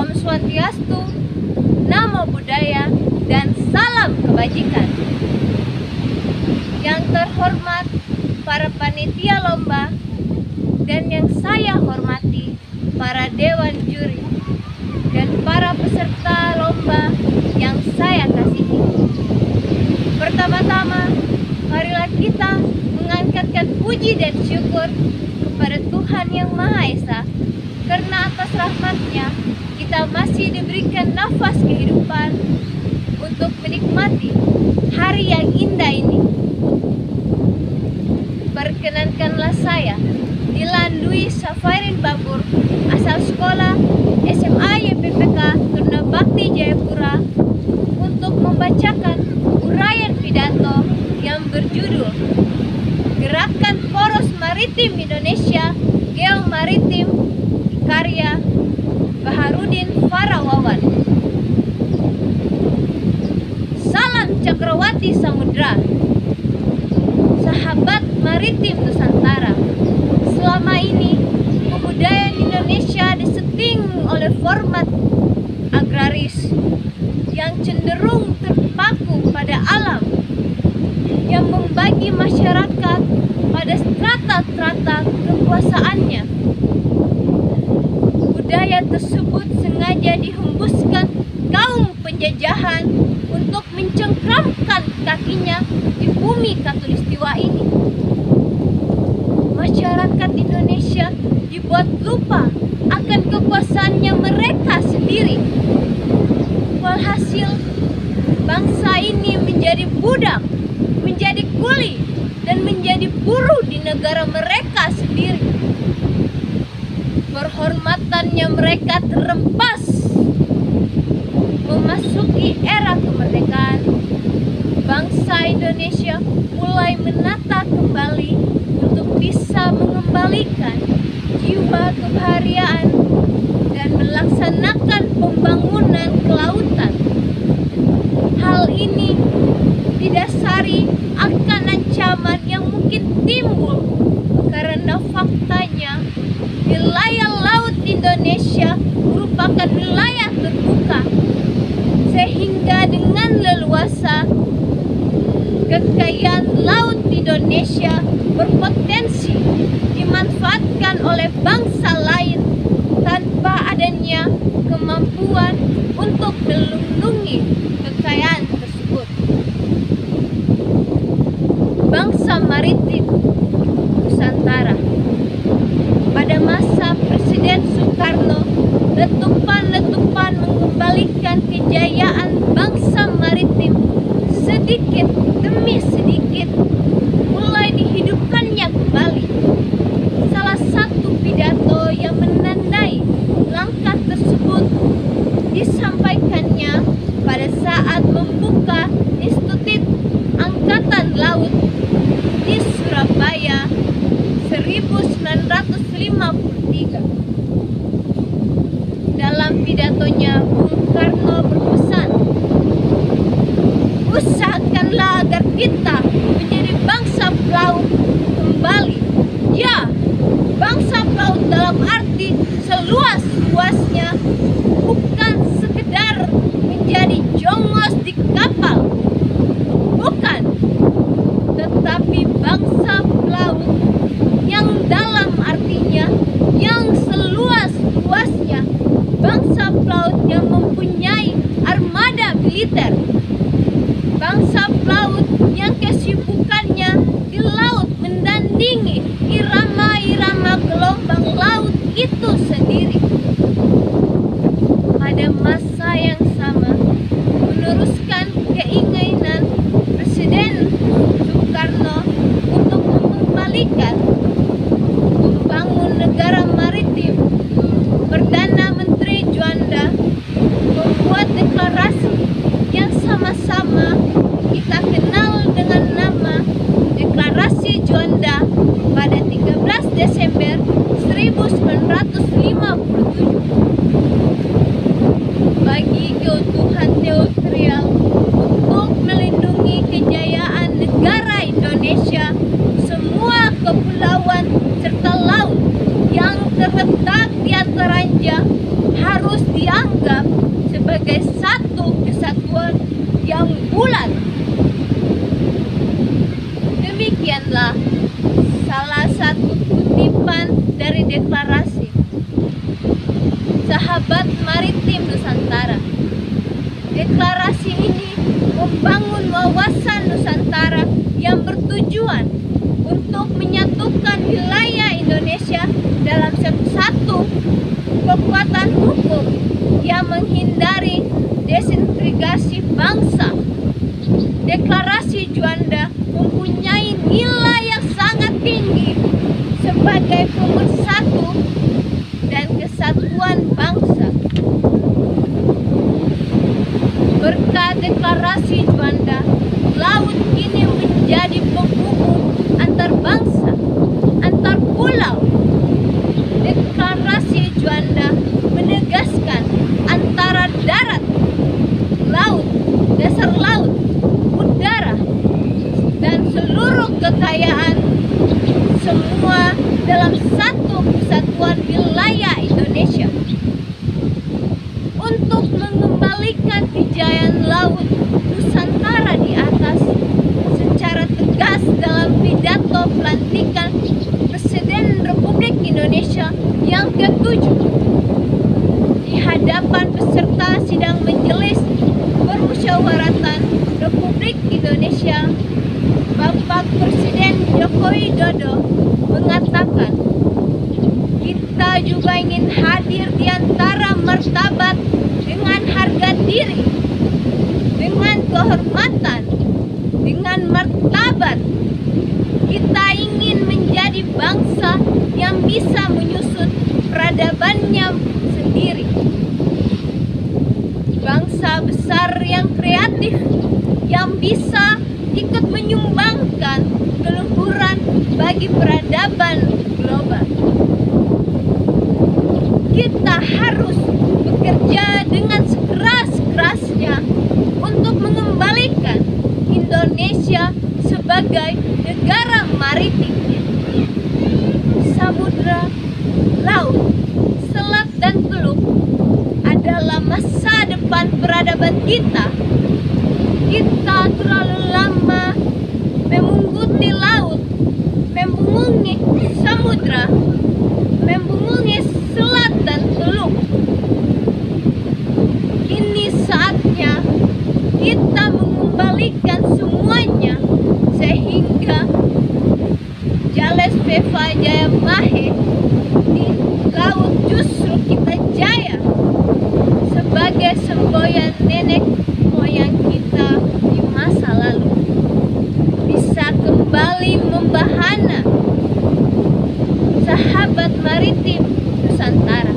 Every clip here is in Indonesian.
Om Swastiastu, Namo Buddhaya, dan salam kebajikan. Yang terhormat para panitia lomba dan yang saya hormati para dewan juri dan para peserta lomba yang saya kasihi. Pertama-tama, marilah kita mengangkatkan puji dan syukur kepada Tuhan Yang Maha Esa, karena atas rahmat-Nya kita masih diberikan nafas kehidupan untuk menikmati hari yang indah ini. Perkenankanlah saya, Dilan Dwi Safairin Babur, asal sekolah SMA YPPK Turna Bakti Jayapura, untuk membacakan uraian pidato yang berjudul Gerakan Poros Maritim Indonesia Geomaritim, karya Baharudin Farawawan. Salam Cakrawati Samudra, sahabat maritim Nusantara. Selama ini kebudayaan Indonesia disetting oleh format agraris yang cenderung terpaku pada alam, yang membagi masyarakat pada strata-strata kekuasaannya. Budaya tersebut sengaja dihembuskan kaum penjajahan untuk mencengkramkan kakinya di bumi Katulistiwa ini. Masyarakat Indonesia dibuat lupa akan kekuasaannya mereka sendiri. Walhasil, bangsa ini menjadi budak, menjadi kuli, dan menjadi buruh di negara mereka sendiri. Perhormatannya mereka terempas. Memasuki era kemerdekaan, bangsa Indonesia mulai menata kembali untuk bisa mengembalikan jiwa kebahagiaan dan melaksanakan pembangunan kelautan. Hal ini didasari akan ancaman yang mungkin timbul karena faktanya wilayah laut Indonesia merupakan wilayah terbuka, sehingga dengan leluasa kekayaan laut Indonesia berpotensi dimanfaatkan oleh bangsa lain tanpa adanya kemampuan untuk melindungi kekayaan tersebut. Bangsa maritim Nusantara pada masa Presiden Soekarno, letupan-letupan mengembalikan kejayaan bangsa maritim sedikit demi sedikit mulai dihidupkannya kembali. Salah satu pidato yang menandai langkah tersebut disampaikannya pada saat membuka Institut Angkatan Laut di Surabaya 1953. Dalam pidatonya, Bung Karno berpesan, usahakanlah agar kita menjadi bangsa pelaut kembali. Ya, bangsa pelaut dalam arti seluas-luasnya, bukan sekedar menjadi jongos di kapal, bukan, tetapi bangsa pelaut yang dalam artinya yang seluas-luasnya, bangsa pelaut yang mempunyai armada militer, bangsa pelaut yang kesibukannya di laut mendandingi irama-irama gelombang laut itu sendiri. Pada masa yang sama, meneruskan keinginan Presiden Soekarno untuk mengembalikan membangun negara maritim, Perdana Menteri Juanda membuat deklarasi yang sama-sama kita kenal dengan nama Deklarasi Juanda pada 13 Desember 1957. Bagi keutuhan teritorial untuk melindungi kejayaan negara Indonesia, semua kepulauan serta laut yang terletak di antaranya harus dianggap sebagai satu kesatuan yang bulat. Demikianlah salah satu kutipan dari deklarasi Sahabat Maritim Nusantara. Deklarasi ini membangun wawasan Nusantara yang bertujuan untuk menyatukan wilayah Indonesia dalam satu kekuatan hukum yang menghindari desintegrasi bangsa. Deklarasi Juanda mempunyai nilai yang sangat tinggi sebagai pemersatu dan kesatuan bangsa. Berkat deklarasi Juanda, laut kini menjadi penghubung antar bangsa, antar pulau. Deklarasi Juanda menegaskan antara darat, laut, dasar laut, udara, dan seluruh kekayaan semua dalam satu kesatuan wilayah Indonesia. Untuk mengembalikan kejayaan laut Nusantara di atas secara tegas dalam pidato pelantikan Presiden Republik Indonesia yang ke-7 di hadapan peserta sidang Majelis Permusyawaratan Republik Indonesia, Bapak Presiden Joko Widodo mengatakan, kita juga ingin hadir di antara martabat dengan harga diri, dengan kehormatan, dengan martabat. Kita ingin menjadi bangsa yang bisa menyusun peradabannya sendiri. Bangsa besar yang kreatif, yang bisa ikut menyumbangkan keluhuran bagi peradaban global. Kita harus bekerja dengan sekeras-kerasnya untuk mengembalikan Indonesia sebagai negara maritimnya. Samudra, laut, selat, dan teluk adalah masa depan peradaban kita. Kita terlalu lama memungguti laut, memunggungi samudra, memunggungi selat dan teluk. Ini saatnya kita mengembalikan semuanya sehingga Jales Peva Jaya Mahe di laut justru kita jaya sebagai semboyan nenek moyang kita di masa lalu bisa kembali membahana sahabat maritim Nusantara.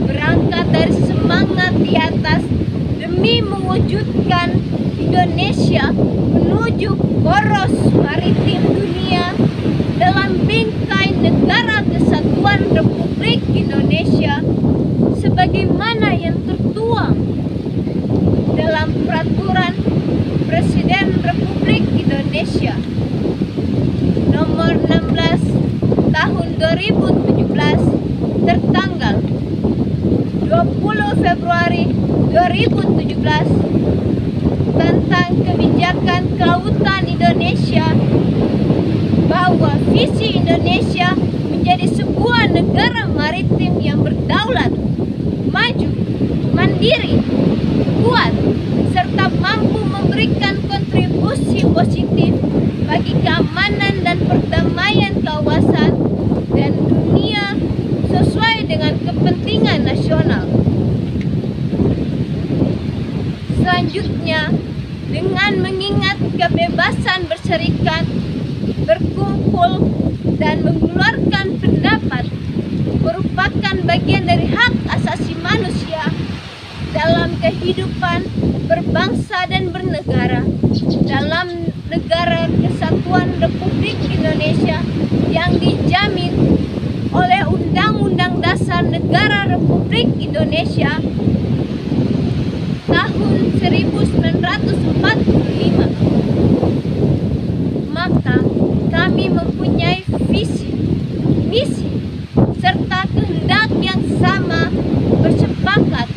Berangkat dari semangat di atas demi mewujudkan Indonesia menuju poros maritim dunia dalam bingkai negara kesatuan Republik Indonesia sebagaimana yang tertuang dalam peraturan Presiden Republik Indonesia nomor 16 tahun 2017 tertanggal 20 Februari 2017 tentang kebijakan kelautan Indonesia, bahwa visi Indonesia menjadi sebuah negara maritim yang berdaulat, maju, mandiri, kuat, serta mampu memberikan kontribusi positif bagi keamanan dan perdamaian kawasan dan dunia sesuai dengan kepentingan nasional. Selanjutnya, dengan mengingat kebebasan berserikat, berkumpul, dan mengeluarkan pendapat merupakan bagian dari hak asasi manusia dalam kehidupan berbangsa dan bernegara dalam negara kesatuan Republik Indonesia yang dijamin oleh Undang-Undang Dasar Negara Republik Indonesia tahun 1945. Maka kami mempunyai visi, misi, serta kehendak yang sama bersepakat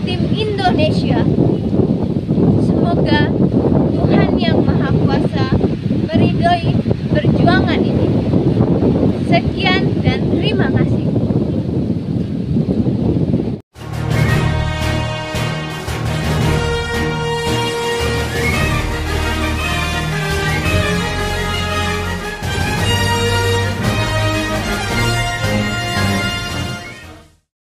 tim Indonesia. Semoga Tuhan Yang Maha Kuasa meridhoi perjuangan ini. Sekian